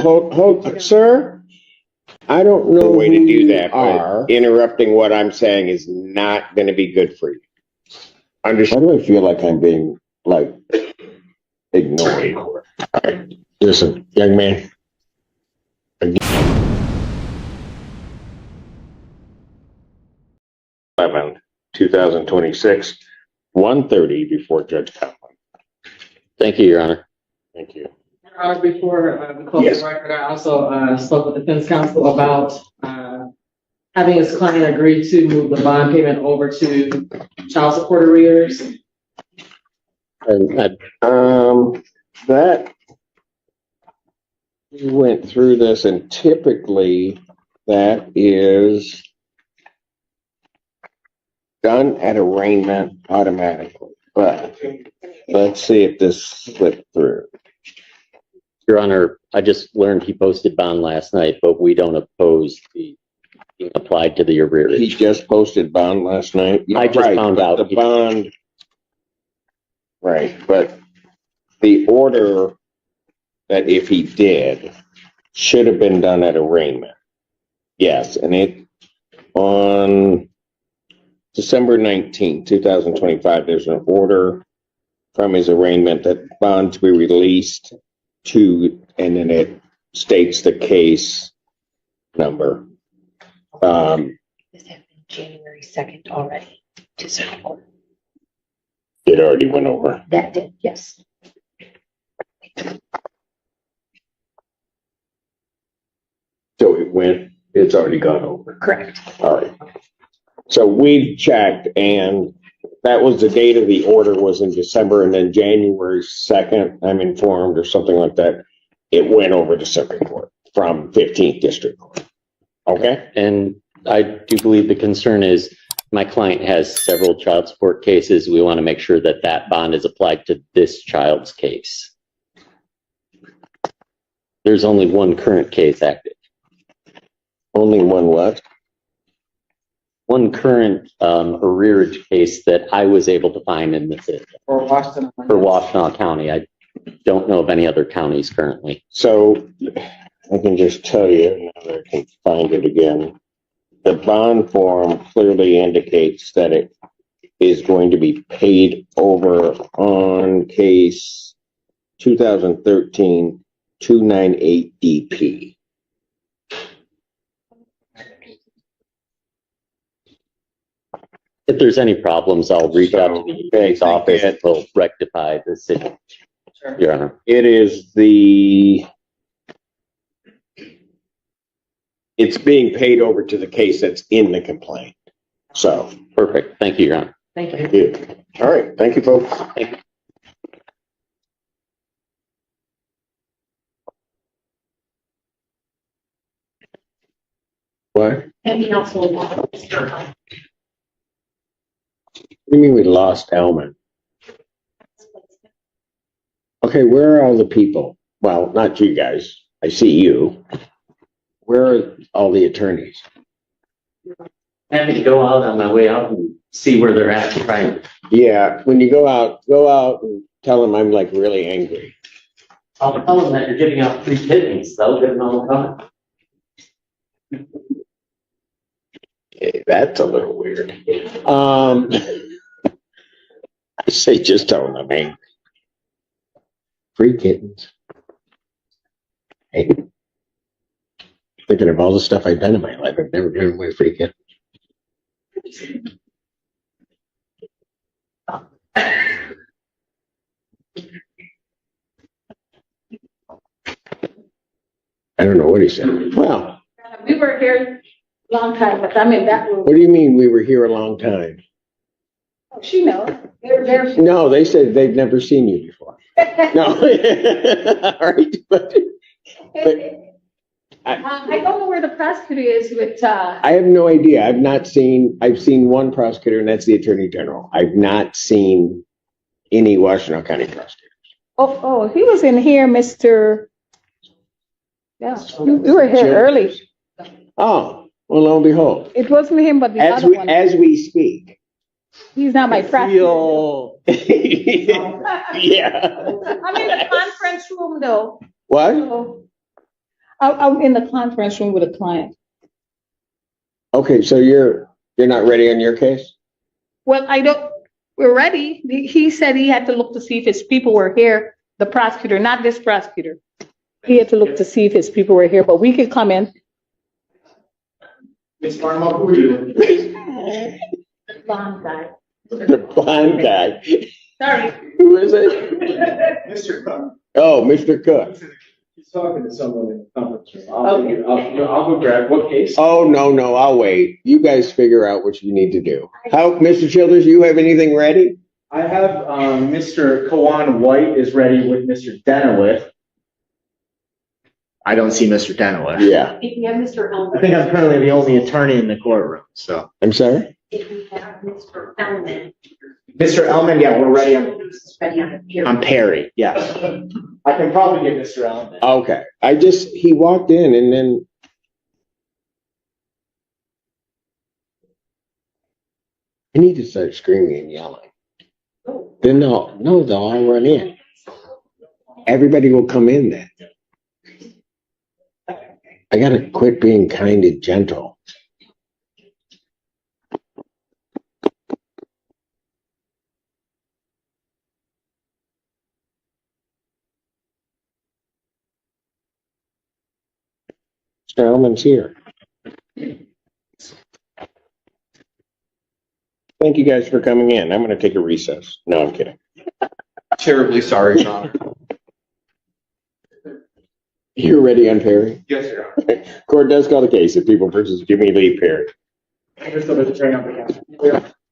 Hold, sir. I don't know No way to who do you that, are. but interrupting what I'm saying is not going to be good for you. Why do I feel like I'm being like ignored? Listen, young man. 11/2026, 1:30 before Judge Conlon. Thank you, Your Honor. Thank you. Your Honor, before we close the record, I also spoke with the defense counsel about having his client agree to move the bond payment over to child support arrears. That we went through this, and typically that is done at arraignment automatically. But let's see if this slipped through. Your Honor, I just learned he posted bond last night, but we don't oppose the being applied to the He arrearage. just posted bond last night. I just found out. The bond, right? But the order that if he did should have been done at arraignment. Yes, and it on December 19th, 2025, there's an order from his arraignment that bond to be released to, and then it states the case number. This happened January 2nd already to Circuit Court. It already went over. That did, yes. So it's already gone over. Correct. All right. So we checked, and that was the date of the order was in December, and then January 2nd, I'm informed, or something like that, it went over to Circuit Court from 15th District Court. Okay? And I do believe the concern is my client has several child support cases. We want to make sure that that bond is applied to this child's case. There's only one current case active. Only one what? One current arrearage case that I was able to find in the city For Washington. for Washtenaw County. I don't know of any other counties currently. So I can just tell you, now that I can find it again, the bond form clearly indicates that it is going to be paid over on case 2013-298 DP. If there's any problems, I'll reach out to the bank's office and we'll rectify the situation. Sure. Your Honor. It is it's being paid over to the case that's in the complaint. So. Perfect. Thank you, Your Honor. Thank you. Thank you. All right. Thank you, folks. Thank you. What? And also, What do you mean we lost Elman? Okay, where are all the people? Well, not you guys. I see you. Where are all the attorneys? Happy to go out on my way out and see where they're at. Right. Yeah, when you go out and tell them I'm like really angry. I'll tell them that you're giving out free kidneys. They'll give them all the time. Okay, that's a little weird. I say just tell them I'm angry. Free kittens. Hey, thinking of all the stuff I've done in my life, I've never given away free kittens. I don't know what he said. Well, We were here a long time, but I'm in that room. what do you mean we were here a long time? Oh, she knows. They're there. No, they said they've never seen you before. No. All right. But I don't know where the prosecutor is with, I have no idea. I've seen one prosecutor, and that's the Attorney General. I've not seen any Washtenaw County prosecutors. oh, he was in here, Mr. Yeah, you were here early. Oh, well, lo and behold. It wasn't him, but the As other one. we speak. He's not my prosecutor. Yeah. I'm in the conference room though. What? So I'm in the conference room with a client. Okay, so you're not ready on your case? Well, we're ready. He said he had to look to see if his people were here, the prosecutor, not this prosecutor. He had to look to see if his people were here, but we could come in. Ms. Barnwell, who are you? Blonde guy. The blind guy. Sorry. Who is it? Mr. Cook. Oh, Mr. Cook. He's talking to someone in the conference room. I'll go grab what case? Oh, no, I'll wait. You guys figure out what you need to do. Mr. Childers, you have anything ready? I have, Mr. Kawan White is ready with Mr. Denowith. I don't see Mr. Denowith. Yeah. If you have Mr. Elman. I think I'm currently the only attorney in the courtroom, so. I'm sorry? If you have Mr. Elman. Mr. Elman, yeah, we're ready Ready on here. on Perry, yes. I can probably get Mr. Elman. Okay. He walked in and then. I need to start screaming and yelling. Then they'll all run in. Everybody will come in then. I gotta quit being kind and gentle. Mr. Elman's here. Thank you guys for coming in. I'm gonna take a recess. No, I'm kidding. Terribly sorry, Your Honor. You're ready on Perry? Yes, Your Honor. Court does call the case of People versus Jimmy Lee Perry.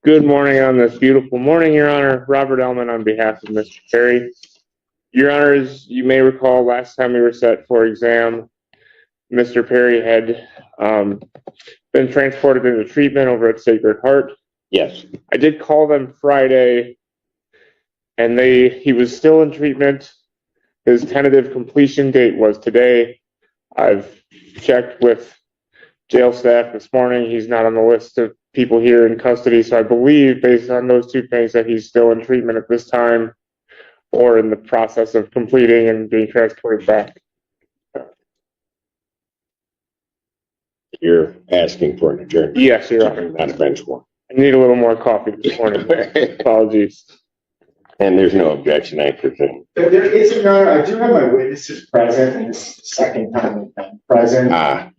Good morning on this beautiful morning, Your Honor. Robert Ellman on behalf of Mr. Perry. Your Honor, as you may recall, last time we were set for exam, Mr. Perry had been transported into treatment over at Sacred Heart. Yes. I did call them Friday, and he was still in treatment. His tentative completion date was today. I've checked with jail staff this morning. He's not on the list of people here in custody, so I believe, based on those two things, that he's still in treatment at this time or in the process of completing and being transported back. You're asking for an adjournment. Yes, Your Honor. Not a bench warrant. I need a little more coffee this morning. Apologies. And there's no objection, I presume. If there is, Your Honor, I do have my witnesses present, and this is the second time they've been present. I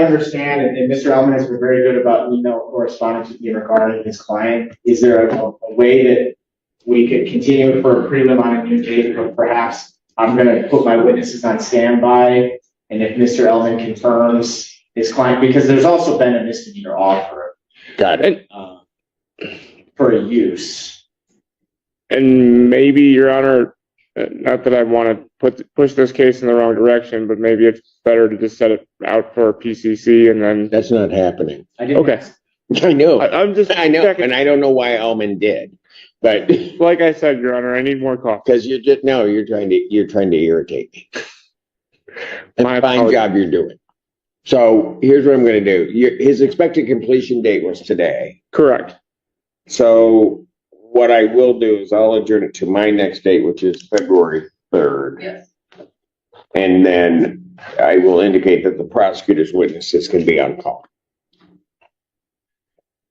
understand, and Mr. Elman has been very good about email correspondence with me regarding his client. Is there a way that we could continue for a prelim on a new date, but perhaps I'm gonna put my witnesses on standby, and if Mr. Elman confirms his client, because there's also been a misdemeanor offer. Got it. For a use. And maybe, Your Honor, not that I want to push this case in the wrong direction, but maybe it's better to just set it out for PCC and then. That's not happening. Okay. I know. I'm just. I know, and I don't know why Elman did, but Like I said, Your Honor, I need more coffee. because you're trying to irritate me. That's My a fine apologies. job you're doing. So here's what I'm going to do. His expected completion date was today. Correct. So what I will do is I'll adjourn it to my next date, which is February 3rd. Yes. And then I will indicate that the prosecutor's witnesses can be on call.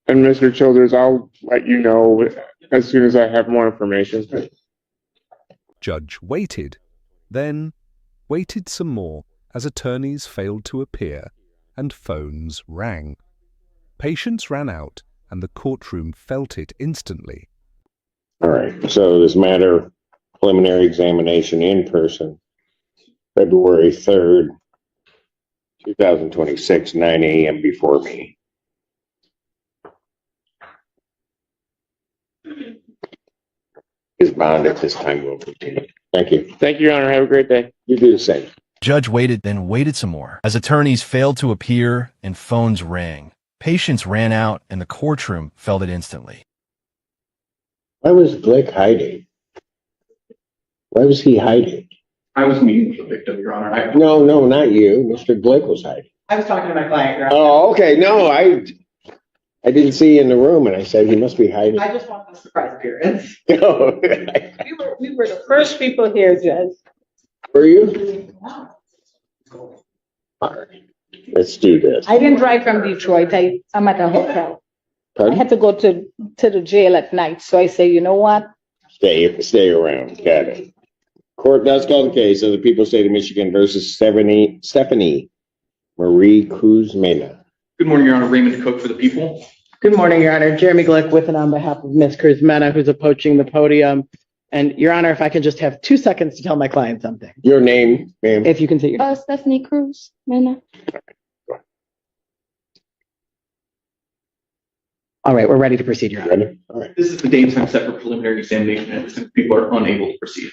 And Mr. Childers, I'll let you know as soon as I have more information. Judge waited, then waited some more as attorneys failed to appear and phones rang. Patience ran out and the courtroom felt it instantly. All right. So this matter, preliminary examination in person, February 3rd, 2026, 9 a.m. before me. His bond at this time will continue. Thank you. Thank you, Your Honor. Have a great day. You do the same. Judge waited, then waited some more as attorneys failed to appear and phones rang. Patience ran out and the courtroom felt it instantly. Why was Glick hiding? Why was he hiding? I was meeting with the victim, Your Honor. No, not you. Mr. Glick was hiding. I was talking to my client, Your Honor. Oh, okay. No, I didn't see you in the room, and I said he must be hiding. I just want a surprise appearance. No. We were the first people here, Judge. Were you? All right, let's do this. I didn't drive from Detroit. I'm at a hotel. I Pardon? had to go to the jail at night. So I say, you know what? Stay around. Got it. Court does call the case of the People State of Michigan versus Stephanie Marie Cruz Mena. Good morning, Your Honor. Raymond Cook for the people. Good morning, Your Honor. Jeremy Glick with and on behalf of Ms. Cruz Mena, who's approaching the podium. And Your Honor, if I could just have 2 seconds to tell my client something. Your name, ma'am? If you can say your Stephanie Cruz, Mena. All right, we're ready to proceed, Your Honor. Ready? All right. This is the date and time set for preliminary examination, and since people are unable to proceed.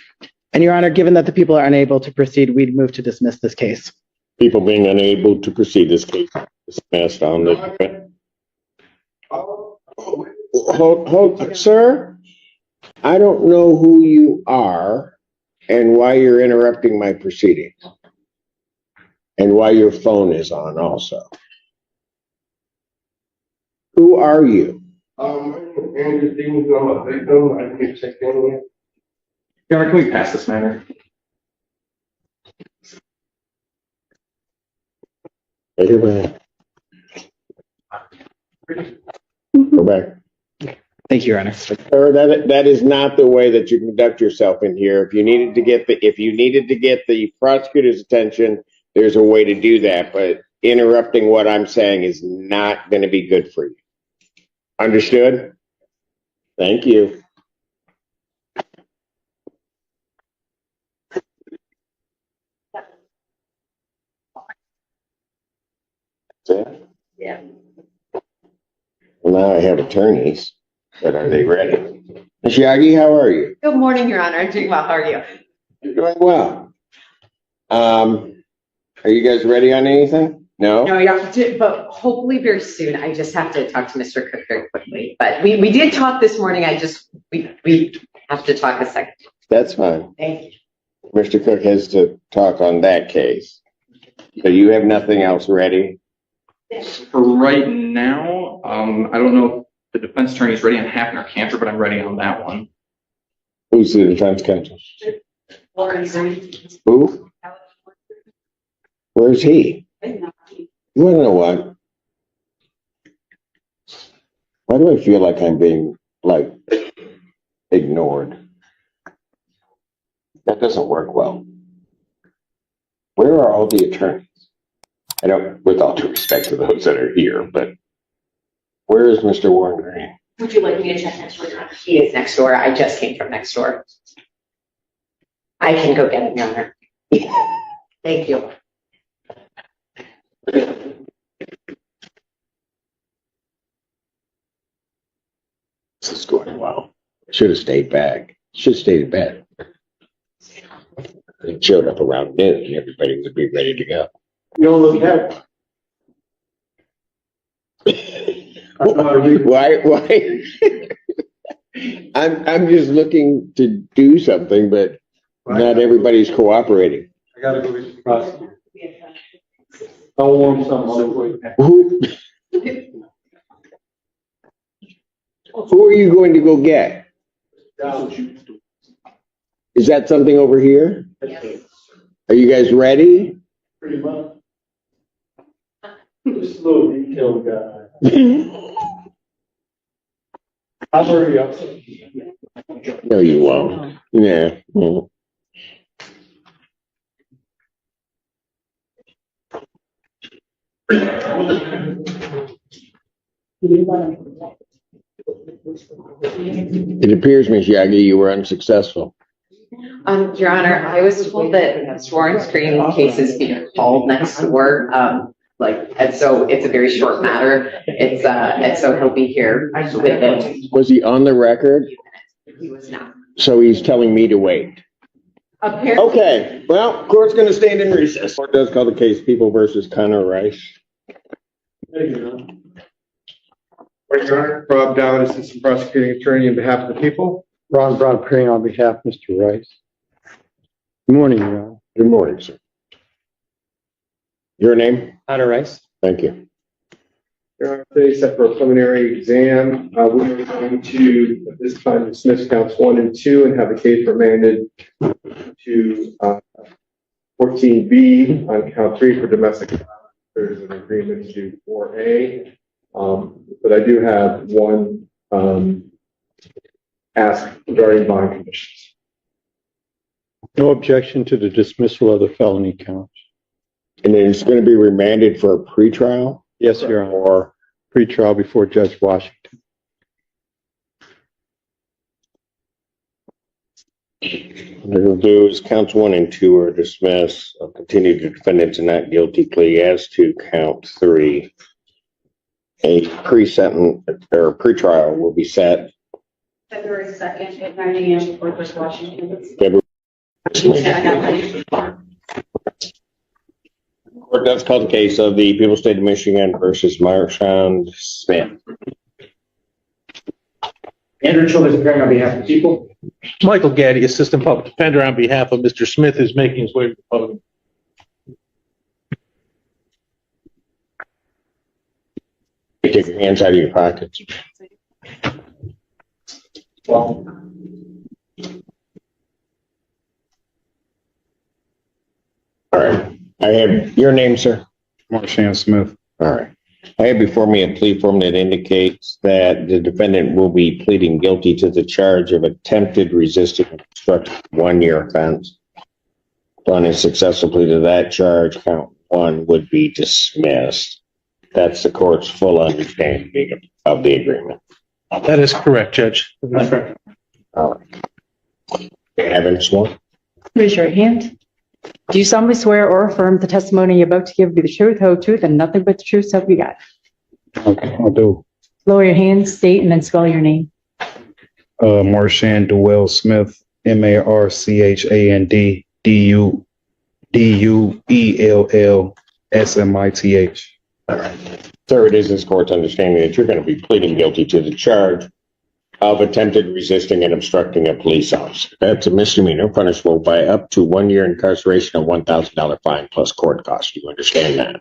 And Your Honor, given that the people are unable to proceed, we'd move to dismiss this case. People being unable to proceed, this case dismissed on the. Hold, sir. I don't know who you are and why you're interrupting my proceedings. And why your phone is on also. Who are you? Andrew Stevens, I'm a victim. I can check in here. Your Honor, can we pass this matter? Go back. Thank you, Your Honor. Sir, that is not the way that you conduct yourself in here. If you needed to get the prosecutor's attention, there's a way to do that, but interrupting what I'm saying is not going to be good for you. Understood? Thank you. That's it? Yeah. Well, now I have attorneys, but are they ready? Ms. Yagi, how are you? Good morning, Your Honor. I'm doing well. How are you? You're doing well. Are you guys ready on anything? No? No, yeah, but hopefully very soon. I just have to talk to Mr. Cook very quickly. But we did talk this morning. We have to talk a second. That's fine. Thank you. Mr. Cook has to talk on that case. So you have nothing else ready? For right now, I don't know if the defense attorney is ready on Hafner Cantor, but I'm ready on that one. Who's the defense counsel? Who? Where's he? You wanna know what? Why do I feel like I'm being, ignored? That doesn't work well. Where are all the attorneys? I don't, with all due respect to those that are here, but where is Mr. Warren Green? Would you like me to check next door? He is next door. I just came from next door. I can go get him, Your Honor. Thank you. This is going well. Should have stayed back. Should have stayed in bed. It showed up around noon and everybody would be ready to go. You don't look happy. Why? I'm just looking to do something, but not everybody's cooperating. I gotta go get the prosecutor. I'll warm something up. Who are you going to go get? Is that something over here? Are you guys ready? Pretty much. Just a little detailed guy. I've already upset. No, you won't. Yeah. Mm. It appears, Ms. Yagi, you were unsuccessful. Your Honor, I was told that sworn screening cases being called next door. And so it's a very short matter. And so he'll be here with it. Was he on the record? He was not. So he's telling me to wait. Apparently. Okay, well, court's going to stand in recess. Court does call the case People versus Connor Rice. Thank you, Your Honor. Rob Dowd, Assistant Prosecuting Attorney on behalf of the people. Ron Brown, appearing on behalf of Mr. Rice. Good morning, Your Honor. Good morning, sir. Your name? Connor Rice. Thank you. Your Honor, today set for a preliminary exam. We are going to, at this time, dismiss counts 1 and 2 and have the case remanded to 14B on count 3 for domestic violence. There's an agreement to do 4A. But I do have one ask regarding bond conditions. No objection to the dismissal of the felony counts. And then it's going to be remanded for a pretrial? Yes, Your Honor. Or Pre-trial before Judge Washington. what we'll do is counts 1 and 2 are dismissed. I'll continue to defendants and not guilty plea as to count 3. A pre-sentence or pretrial will be set February 2nd at 9 a.m. before Judge Washington. February. Yeah, Court does call the case of the People's State of Michigan versus Marchand Smith. Andrew Childers appearing on behalf of the people. Michael Gaddy, Assistant Public Defender on behalf of Mr. Smith, who's making his way to the podium. Take your hands out of your pockets. Well, All right. I have your name, sir. Marchand Smith. All right. I have before me a plea form that indicates that the defendant will be pleading guilty to the charge of attempted resisting obstruction, 1-year offense. On a successful plea to that charge, count 1 would be dismissed. That's the court's full understanding of the agreement. That is correct, Judge. that's right. All right. Evans, one. Raise your right hand. Do you solemnly swear or affirm the testimony you're about to give be the truth, whole truth, and nothing but the truth, so help you God? Okay, I do. Lower your hands, state, and then spell your name. Marchand Duell Smith, Marchand Duell Smith. All right. Sir, it is this court's understanding that you're going to be pleading guilty to the charge of attempted resisting and obstructing a police officer. That's a misdemeanor punishable by up to 1 year incarceration and $1,000 fine plus court costs. You understand that?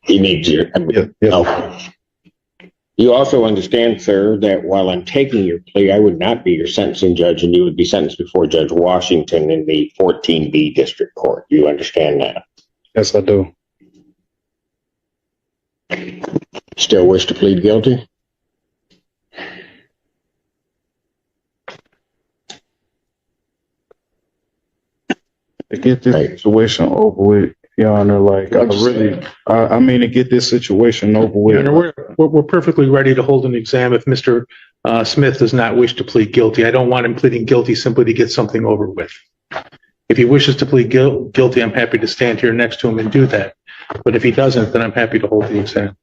He needs you. Yeah. Okay. You also understand, sir, that while I'm taking your plea, I would not be your sentencing judge and you would be sentenced before Judge Washington in the 14B District Court. You understand that? Yes, I do. Still wish to plead guilty? To get this situation over with, Your Honor, like I mean to get this situation over with. Your Honor, we're perfectly ready to hold an exam if Mr. Smith does not wish to plead guilty. I don't want him pleading guilty simply to get something over with. If he wishes to plead guilty, I'm happy to stand here next to him and do that. But if he doesn't, then I'm happy to hold the exam.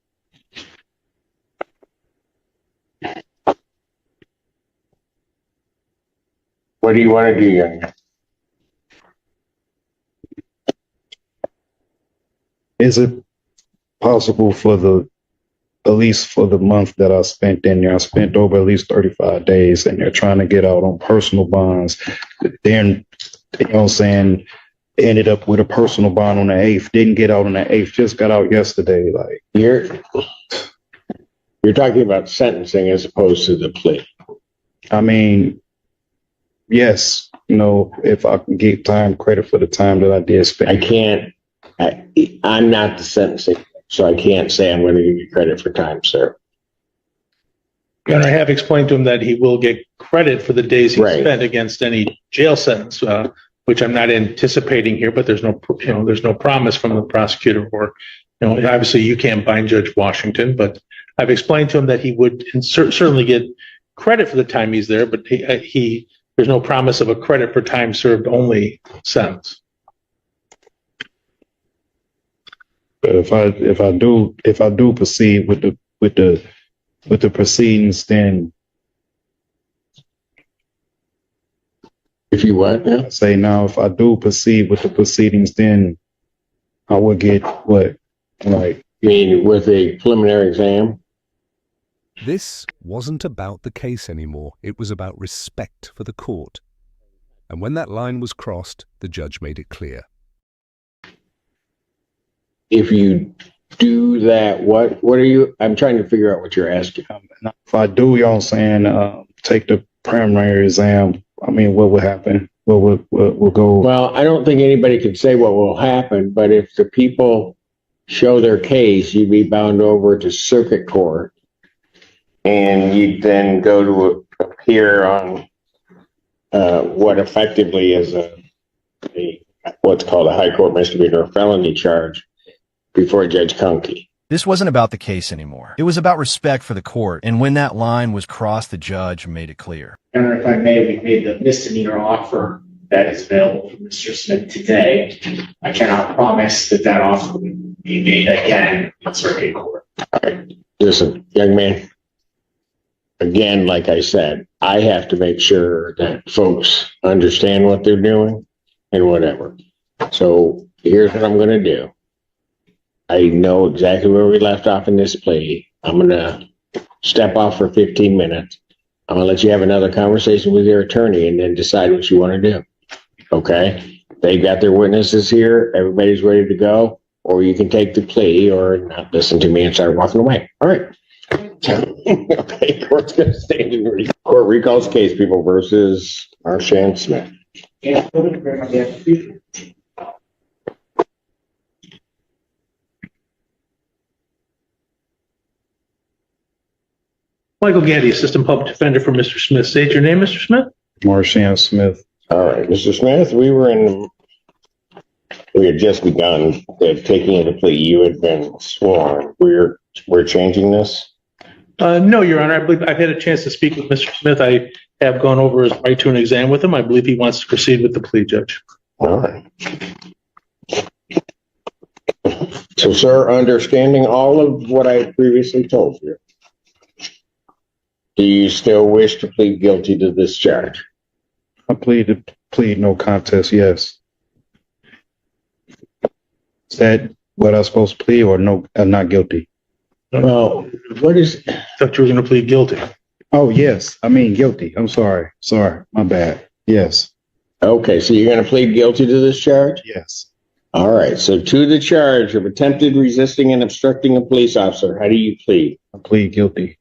What do you want to do, young man? Is it possible for at least for the month that I spent in there, I spent over at least 35 days and they're trying to get out on personal bonds. Then, you know what I'm saying, ended up with a personal bond on the 8th, didn't get out on the 8th, just got out yesterday. Like you're talking about sentencing as opposed to the plea. I mean, yes, you know, if I can get time credit for the time that I did spend. I can't. I'm not the sentencing, so I can't say I'm going to give you credit for time, sir. And I have explained to him that he will get credit for the days he spent against any jail sentence, which I'm not anticipating here. But there's no promise from the prosecutor, or obviously you can't bind Judge Washington. But I've explained to him that he would certainly get credit for the time he's there, but there's no promise of a credit for time served only sentence. If I do proceed with the proceedings, then if you what? Yeah. Say now, if I do proceed with the proceedings, then I will get what? Like, you mean with a preliminary exam? This wasn't about the case anymore. It was about respect for the court. And when that line was crossed, the judge made it clear. If you do that, what are you? I'm trying to figure out what you're asking. If I do, you know what I'm saying, take the preliminary exam, I mean, what would happen? we'll go. Well, I don't think anybody can say what will happen, but if the people show their case, you'd be bound over to circuit court. And you'd then go to appear on what effectively is what's called a high court misdemeanor or felony charge before Judge Conkey. This wasn't about the case anymore. It was about respect for the court, and when that line was crossed, the judge made it clear. Governor, if I may, we made the misdemeanor offer that is available for Mr. Smith today. I cannot promise that that offer will be made again in circuit court. All right. Listen, young man, again, like I said, I have to make sure that folks understand what they're doing and whatever. So here's what I'm going to do. I know exactly where we left off in this plea. I'm going to step off for 15 minutes. I'm going to let you have another conversation with your attorney and then decide what you want to do. Okay? They've got their witnesses here. Everybody's ready to go. Or you can take the plea or not listen to me and start walking away. All right. Okay, court's going to stand in court recalls case people versus Marshan Smith. Michael Gandy, Assistant Public Defender for Mr. Smith. State your name, Mr. Smith. Marshan Smith. All right, Mr. Smith, we had just begun the taking of the plea. You had been sworn. We're changing this? No, Your Honor. I believe I've had a chance to speak with Mr. Smith. I have gone over his right to an exam with him. I believe he wants to proceed with the plea, Judge. All right. So, sir, understanding all of what I previously told you, do you still wish to plead guilty to this charge? I plead no contest, yes. Is that what I'm supposed to plead or no, I'm not guilty? Well, what is... I thought you were going to plead guilty. Oh, yes. I mean guilty. I'm sorry. My bad. Yes. Okay, so you're going to plead guilty to this charge? Yes. All right, so to the charge of attempted resisting and obstructing a police officer, how do you plead? I plead guilty.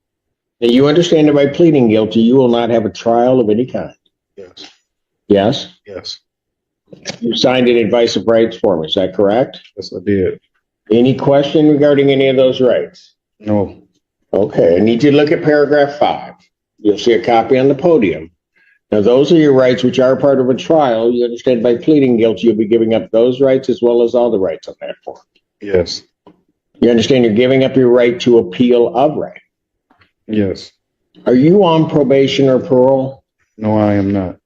Now, you understand that by pleading guilty, you will not have a trial of any kind? Yes. Yes? Yes. You signed an advice of rights form, is that correct? Yes, I did. Any question regarding any of those rights? No. Okay, I need you to look at paragraph 5. You'll see a copy on the podium. Now, those are your rights which are part of a trial. You understand by pleading guilty, you'll be giving up those rights as well as all the rights on that form. Yes. You understand you're giving up your right to appeal of right? Yes. Are you on probation or parole? No, I am not.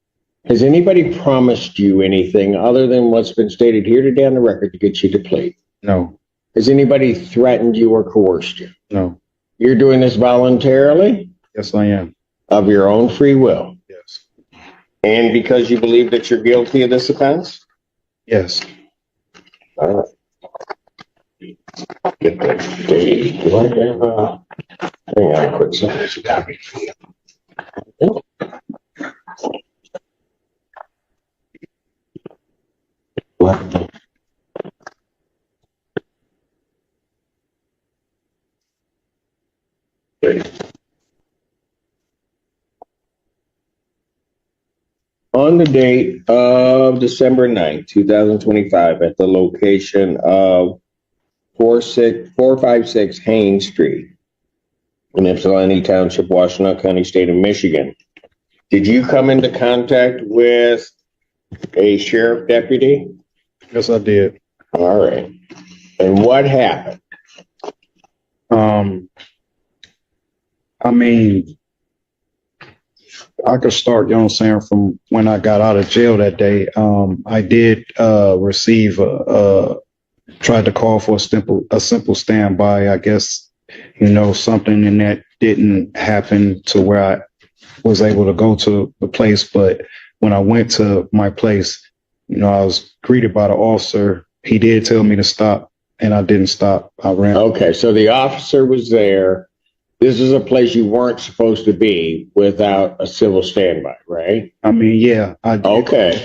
Has anybody promised you anything other than what's been stated here today on the record to get you to plead? No. Has anybody threatened you or coerced you? No. You're doing this voluntarily? Yes, I am. Of your own free will? Yes. And because you believe that you're guilty of this offense? Yes. All right. Get the date. Do I have hang on a quick second. There's a copy for you. What? On the date of December 9th, 2025, at the location of 456 Haynes Street in Ypsilanti Township, Washtenaw County, State of Michigan, did you come into contact with a sheriff deputy? Yes, I did. All right. And what happened? I mean, I could start, you know what I'm saying, from when I got out of jail that day. I did receive tried to call for a simple standby. I guess, you know, something in that didn't happen to where I was able to go to the place. But when I went to my place, you know, I was greeted by the officer. He did tell me to stop, and I didn't stop. I ran. Okay, so the officer was there. This is a place you weren't supposed to be without a civil standby, right? I mean, yeah. I did. Okay.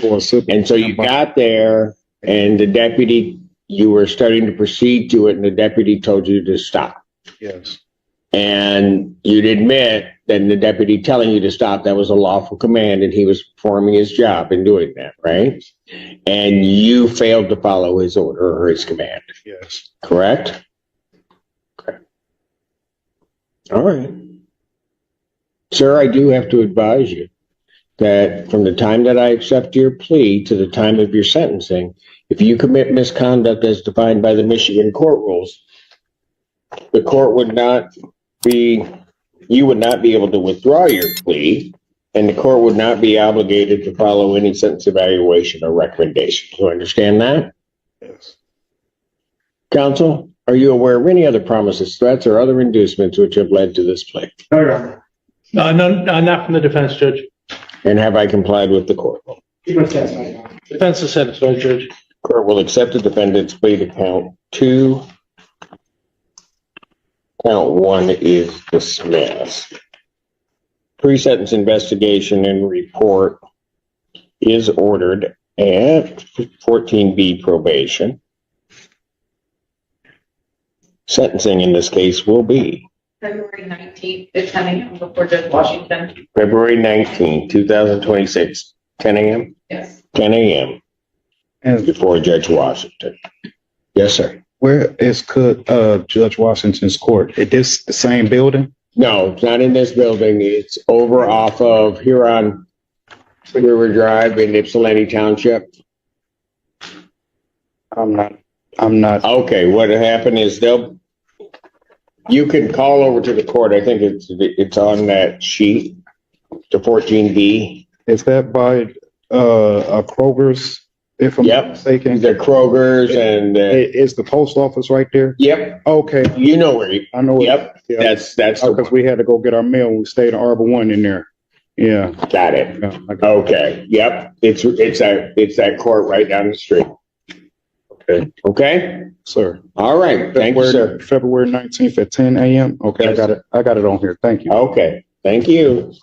And so you got there, and the deputy, you were starting to proceed to it, and the deputy told you to stop. Yes. and you'd admit that the deputy telling you to stop, that was a lawful command, and he was performing his job in doing that, right? And you failed to follow his order or his command. Yes. Correct? Okay. All right. Sir, I do have to advise you that from the time that I accept your plea to the time of your sentencing, if you commit misconduct as defined by the Michigan court rules, the court would not be, you would not be able to withdraw your plea, and the court would not be obligated to follow any sentence evaluation or recommendation. You understand that? Yes. Counsel, are you aware of any other promises, threats, or other inducements which have led to this plea? No, Your Honor. No, not from the defense, Judge. And have I complied with the court? Defense is satisfied, Judge. Court will accept the defendant's plea to count 2. Count 1 is dismissed. Pre-sentence investigation and report is ordered at 14B probation. Sentencing in this case will be February 19th at 10 a.m. before Judge Washington. February 19, 2026, 10 a.m.? Yes. 10 a.m. And before Judge Washington. Yes, sir. where is Judge Washington's court? Is this the same building? No, it's not in this building. It's over off of Huron River Drive in Ypsilanti Township. I'm not. Okay, what happened is you can call over to the court. I think it's on that sheet, the 14B. Is that by Kroger's? If I'm not mistaken. The Kroger's and is the post office right there? Yep. Okay. You know where I know. Yep. Yeah. That's because we had to go get our mail. We stayed in Arbor One in there. Yeah. Got it. Yeah, okay. Yep. It's that court right down the street. Okay. Okay. Sir. All right. Thank you, sir. February 19th at 10 a.m. Okay. Yes. I got it on here. Thank you. Okay. Thank you.